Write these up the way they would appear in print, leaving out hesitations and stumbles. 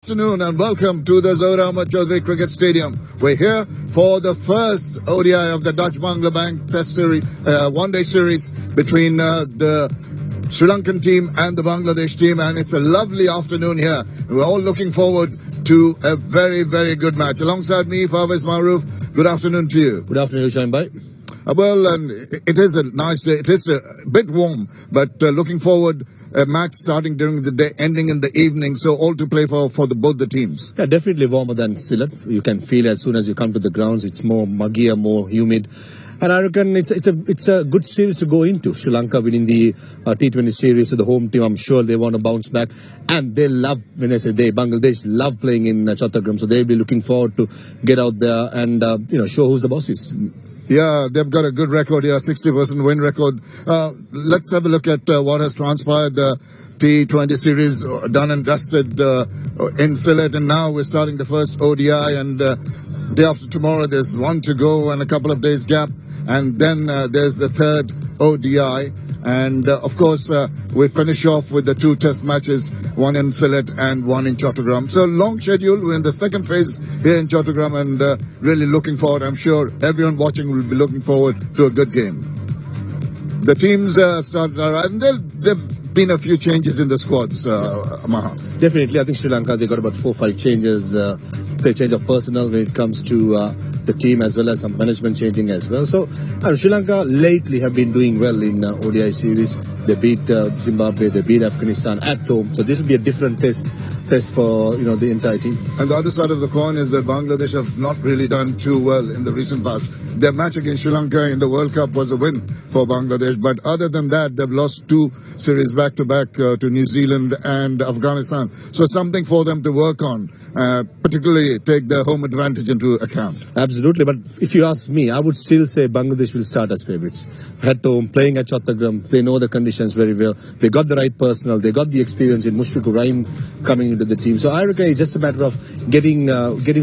Afternoon and welcome to the Zohra Ahmad Chaudhary Cricket Stadium. We're here for the first ODI of the Dutch-Bangla Bank Test Series, one-day series between the Sri Lankan team and the Bangladesh team, and it's a lovely afternoon here. We're all looking forward to a very, very good match. Alongside me, Fawaz Maroof, good afternoon to you. Good afternoon, Hussain Bhai. Well, and it is a nice day. It is a bit warm, but looking forward. A match starting during the day, ending in the evening, so all to play for both the teams. Yeah, definitely warmer than Sylhet. You can feel as soon as you come to the grounds, it's more muggier, more humid. And I reckon it's a good series to go into. Sri Lanka winning the T20 series, so the home team, I'm sure they want to bounce back. And they love, when I say they, Bangladesh love playing in Chattogram, so they'll be looking forward to get out there and show who's the bosses. Yeah, they've got a good record here, 60% win record. Let's have a look at what has transpired. The T20 series done and dusted in Sylhet, and now we're starting the first ODI, and day after tomorrow there's one to go and a couple of days gap, and then there's the third ODI. And of course, we finish off with the two test matches, one in Sylhet and one in Chattogram. So long schedule. We're in the second phase here in Chattogram and really looking forward. I'm sure everyone watching will be looking forward to a good game. The teams started arriving. There've been a few changes in the squads, Maha. Definitely. I think Sri Lanka, they got about 4 or 5 changes, change of personnel when it comes to the team, as well as some management changing as well. So Sri Lanka lately have been doing well in ODI series. They beat Zimbabwe, they beat Afghanistan at home. So this will be a different test for the entire team. And the other side of the coin is that Bangladesh have not really done too well in the recent past. Their match against Sri Lanka in the World Cup was a win for Bangladesh, but other than that, they've lost 2 series back-to-back to New Zealand and Afghanistan. So something for them to work on, particularly take their home advantage into account. Absolutely, but if you ask me, I would still say Bangladesh will start as favourites. At home, playing at Chattogram, they know the conditions very well. They got the right personnel, they got the experience in Mushfiqur Rahim coming into the team. So I reckon it's just a matter of getting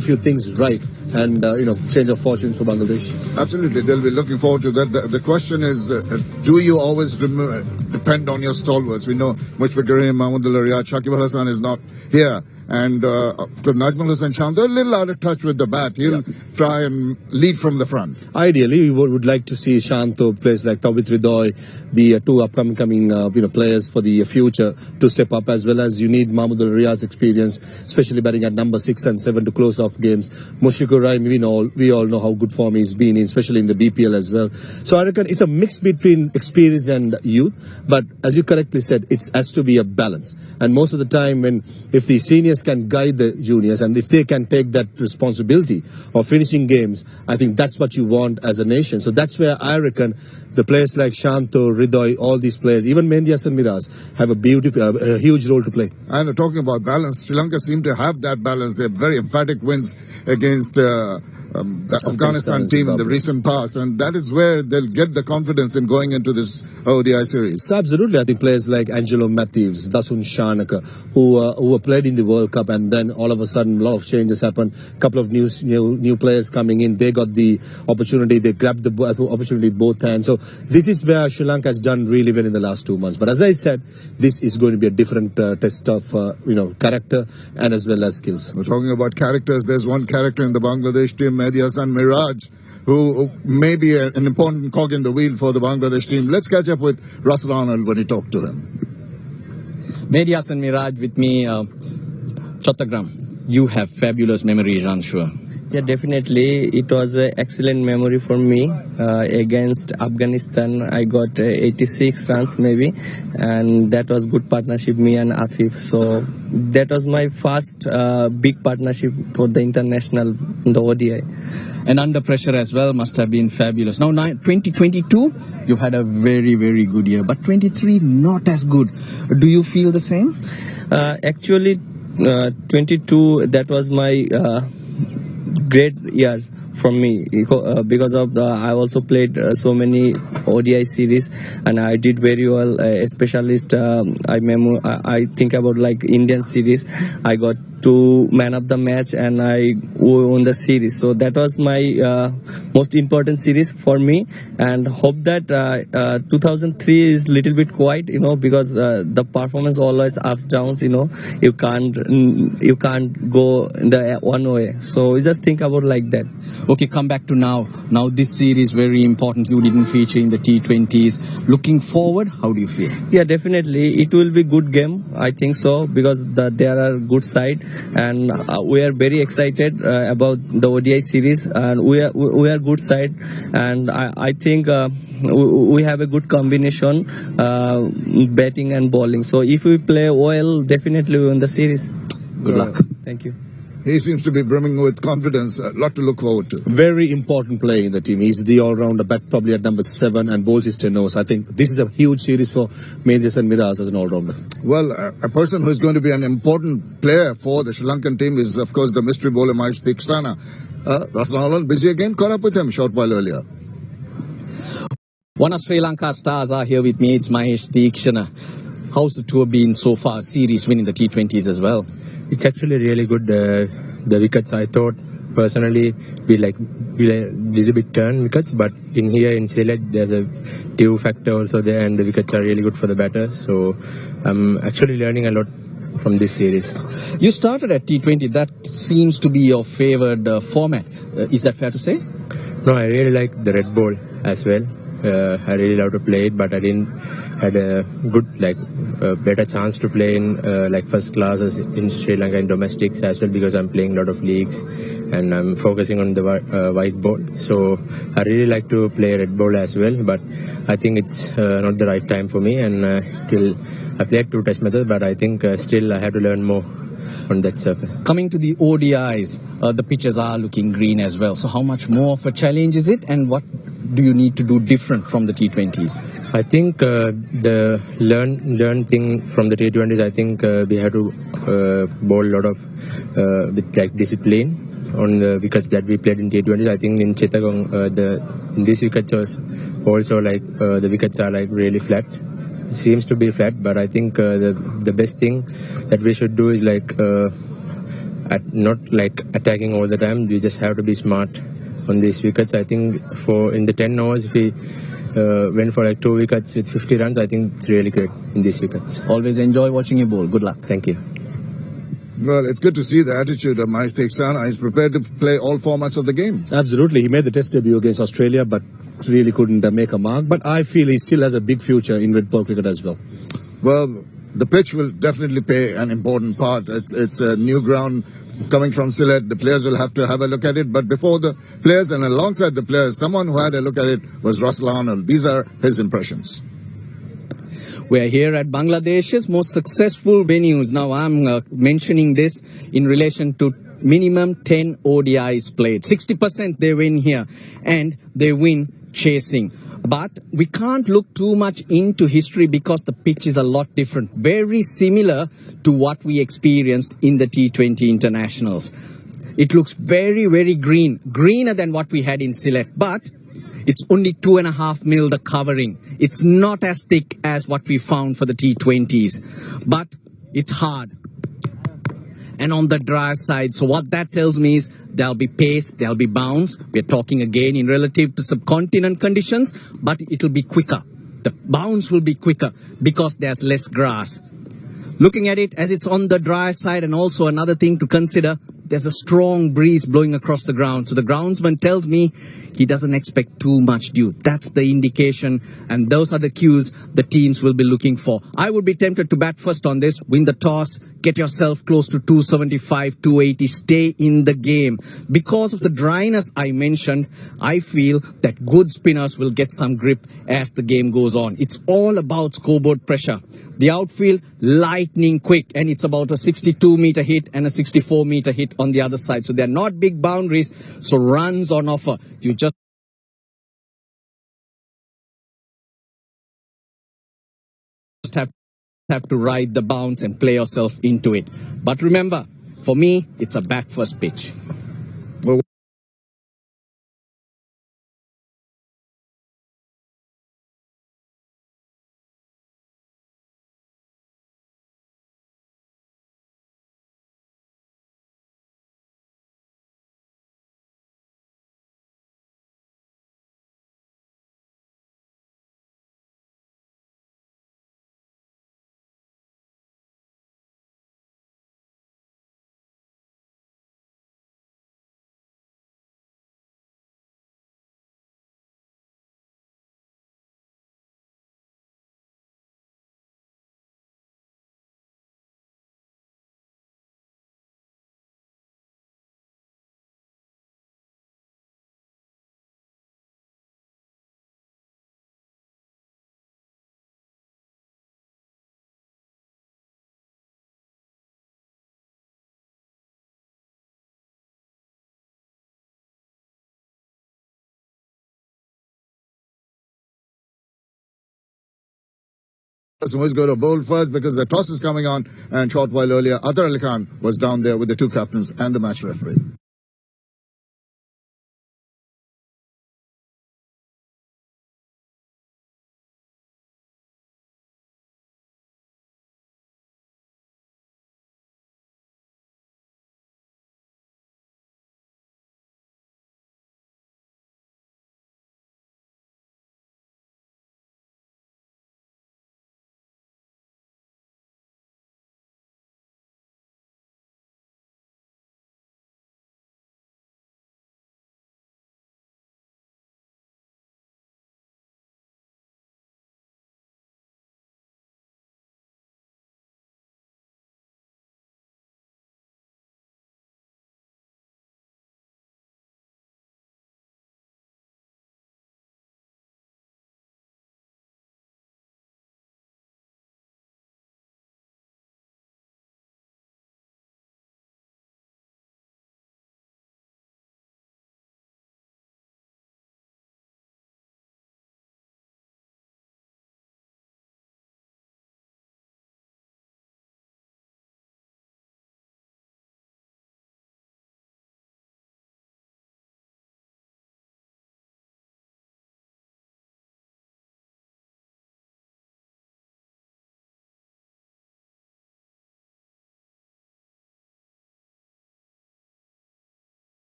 few things right and change of fortunes for Bangladesh. Absolutely, they'll be looking forward to that. The question is, do you always depend on your stalwarts? We know Mushfiqur Rahim, Mahmoodullah Riyad, Shakib Al Hasan is not here. And Najmul Hussain Sham, they're a little out of touch with the bat. He'll try and lead from the front. Ideally, we would like to see Shanto, players like Tawhid Hridoy, the 2 upcoming players for the future to step up, as well as you need Mahmoodullah Riyad's experience, especially batting at number 6 and 7 to close off games. Mushfiqur Rahim, we all know how good form he's been in, especially in the BPL as well. So I reckon it's a mix between experience and youth, but as you correctly said, it has to be a balance. And most of the time, if the seniors can guide the juniors, and if they can take that responsibility of finishing games, I think that's what you want as a nation. So that's where I reckon the players like Shanto, Hridoy, all these players, even Mehdi Hasan Miraj, have a huge role to play. And talking about balance, Sri Lanka seem to have that balance. They have very emphatic wins against the Afghanistan team in the recent past, and that is where they'll get the confidence in going into this ODI series. So absolutely, I think players like Angelo Matthews, Dasun Shanaka, who played in the World Cup, and then all of a sudden a lot of changes happened. A couple of new players coming in, they got the opportunity, they grabbed the opportunity with both hands. So this is where Sri Lanka has done really well in the last 2 months. But as I said, this is going to be a different test of character and as well as skills. We're talking about characters. There's one character in the Bangladesh team, Mehdi Hasan Miraj, who may be an important cog in the wheel for the Bangladesh team. Let's catch up with Russell Arnold when he talked to him. Mehdi Hasan Miraj with me, Chattogram. You have fabulous memories, I'm sure. Yeah, definitely. It was an excellent memory for me. Against Afghanistan, I got 86 runs maybe, and that was good partnership, me and Afif. So that was my first big partnership for the international, the ODI. And under pressure as well must have been fabulous. Now 2022, you had a very, very good year, but 23 not as good. Do you feel the same? Actually, 22, that was my great years from me, because of I also played so many ODI series, and I did very well. Especially, I think about like Indian series. I got 2 man of the match, and I won the series. So that was my most important series for me, and hope that 2003 is little bit quiet, because the performance always ups downs. You can't go in the one way. So we just think about like that. Okay, come back to now. Now this series very important. You didn't feature in the T20s. Looking forward, how do you feel? Yeah, definitely. It will be good game. I think so, because there are good side, and we are very excited about the ODI series, and we are good side, and I think we have a good combination, batting and bowling. So if we play well, definitely we win the series. Good luck. Thank you. He seems to be brimming with confidence. A lot to look forward to. Very important player in the team. He's the all-rounder, but probably at number 7 and bowls his 10 overs. I think this is a huge series for Mendis and Miraz as an all-rounder. Well, a person who is going to be an important player for the Sri Lankan team is, of course, the mystery bowler Mahesh Theekshana. Raslan busy again, caught up with him short while earlier. One of Sri Lanka's stars are here with me. It's Mahesh Theekshana. How's the tour been so far? Series winning the T20s as well. It's actually really good. The wickets, I thought personally, we little bit turn wickets, but in here in Sylhet there's a dew factor also there, and the wickets are really good for the batters. So I'm actually learning a lot from this series. You started at T20. That seems to be your favoured format. Is that fair to say? No, I really like the red ball as well. I really love to play it, but I didn't had a good better chance to play in first classes in Sri Lanka in domestics as well, because I'm playing a lot of leagues and I'm focusing on the white ball. So I really like to play red ball as well, but I think it's not the right time for me, and till I played 2 test matches, but I think still I have to learn more on that surface. Coming to the ODIs, the pitches are looking green as well. So how much more of a challenge is it, and what do you need to do different from the T20s? I think the learn thing from the T20s, I think we have to bowl a lot of with discipline on the wickets that we played in T20s. I think in Chittagong, in this wicket was also the wickets are really flat. It seems to be flat, but I think the best thing that we should do is not attacking all the time. We just have to be smart on these wickets. I think in the 10 overs, if we went for 2 wickets with 50 runs, I think it's really great in these wickets. Always enjoy watching you bowl. Good luck. Thank you. Well, it's good to see the attitude of Mahesh Theekshana. He's prepared to play all formats of the game. Absolutely. He made the test debut against Australia, but really couldn't make a mark. But I feel he still has a big future in red ball cricket as well. Well, the pitch will definitely play an important part. It's a new ground coming from Sylhet. The players will have to have a look at it. But before the players and alongside the players, someone who had a look at it was Raslan. These are his impressions. We're here at Bangladesh's most successful venues. Now, I'm mentioning this in relation to minimum 10 ODIs played. 60% they win here, and they win chasing. But we can't look too much into history because the pitch is a lot different. Very similar to what we experienced in the T20 Internationals. It looks very, very green. Greener than what we had in Sylhet. But it's only 2.5 mil the covering. It's not as thick as what we found for the T20s. But it's hard. And on the drier side. So what that tells me is there'll be pace, there'll be bounce. We're talking again in relative to subcontinent conditions, but it'll be quicker. The bounce will be quicker because there's less grass. Looking at it as it's on the drier side, and also another thing to consider, there's a strong breeze blowing across the ground. So the groundsman tells me he doesn't expect too much dew. That's the indication, and those are the cues the teams will be looking for. I would be tempted to bat first on this, win the toss, get yourself close to 275, 280, stay in the game. Because of the dryness I mentioned, I feel that good spinners will get some grip as the game goes on. It's all about scoreboard pressure. The outfield, lightning quick, and it's about a 62-meter hit and a 64-meter hit on the other side. So they're not big boundaries, so runs on offer. You just have to ride the bounce and play yourself into it. But remember, for me, it's a bat first pitch. Well, who is going to bowl first because the toss is coming on, and short while earlier, Atar Ali Khan was down there with the two captains and the match referee.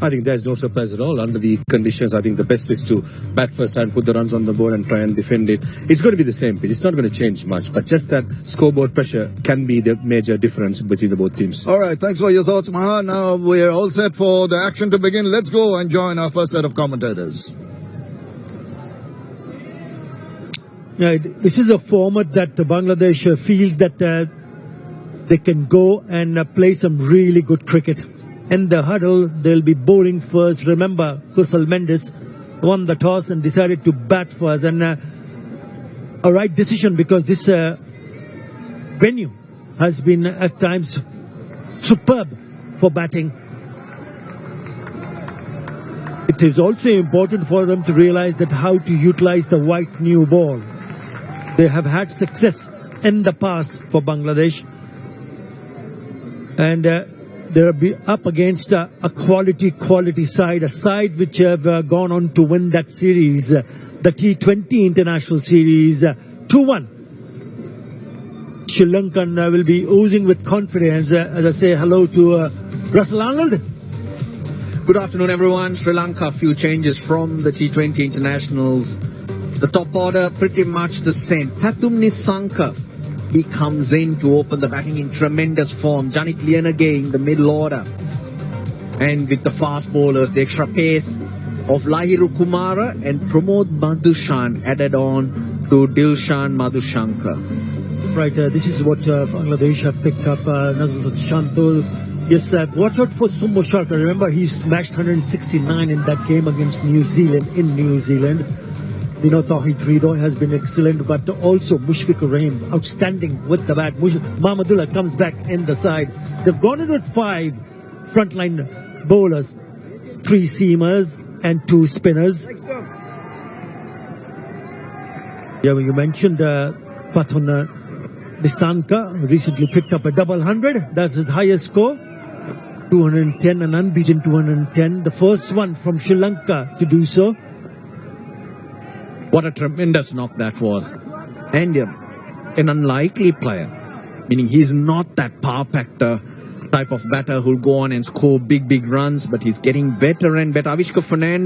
I think there's no surprise at all under the conditions. I think the best is to bat first and put the runs on the board and try and defend it. It's going to be the same pitch. It's not going to change much, but just that scoreboard pressure can be the major difference between the both teams. All right, thanks for your thoughts, Maha. Now we're all set for the action to begin. Let's go and join our first set of commentators. Yeah, this is a format that Bangladesh feels that they can go and play some really good cricket. In the huddle, they'll be bowling first. Remember, Kusal Mendes won the toss and decided to bat first. And a right decision, because this venue has been at times superb for batting. It is also important for them to realize that how to utilize the white new ball. They have had success in the past for Bangladesh. And they'll be up against a quality side, a side which have gone on to win that series, the T20 International Series, 2-1. Sri Lankan will be oozing with confidence as I say hello to Russell Arnold. Good afternoon, everyone. Sri Lanka, a few changes from the T20 Internationals. The top order pretty much the same. Pathum Nissanka, he comes in to open the batting in tremendous form. Janit Liyanage in the middle order. And with the fast bowlers, the extra pace of Lahiru Kumara and Pramod Madhushan added on to Dilshan Madhushankar. Right, this is what Bangladesh have picked up. Nazrul Shanto. Yes, watch out for Sumbo Sharkar. Remember, he smashed 169 in that game against New Zealand, in New Zealand. Tawhid Rido has been excellent, but also Mushfiqur Rahim, outstanding with the bat. Mahmudullah comes back in the side. They've gone in with 5 frontline bowlers, 3 seamers and 2 spinners. Yeah, you mentioned Pathum Nissanka recently picked up a double 100. That's his highest score. 210, an unbeaten 210. The first one from Sri Lanka to do so. What a tremendous knock that was. And an unlikely player, meaning he's not that power factor type of batter who'll go on and score big runs, but he's getting better and better. Avishka Fernandez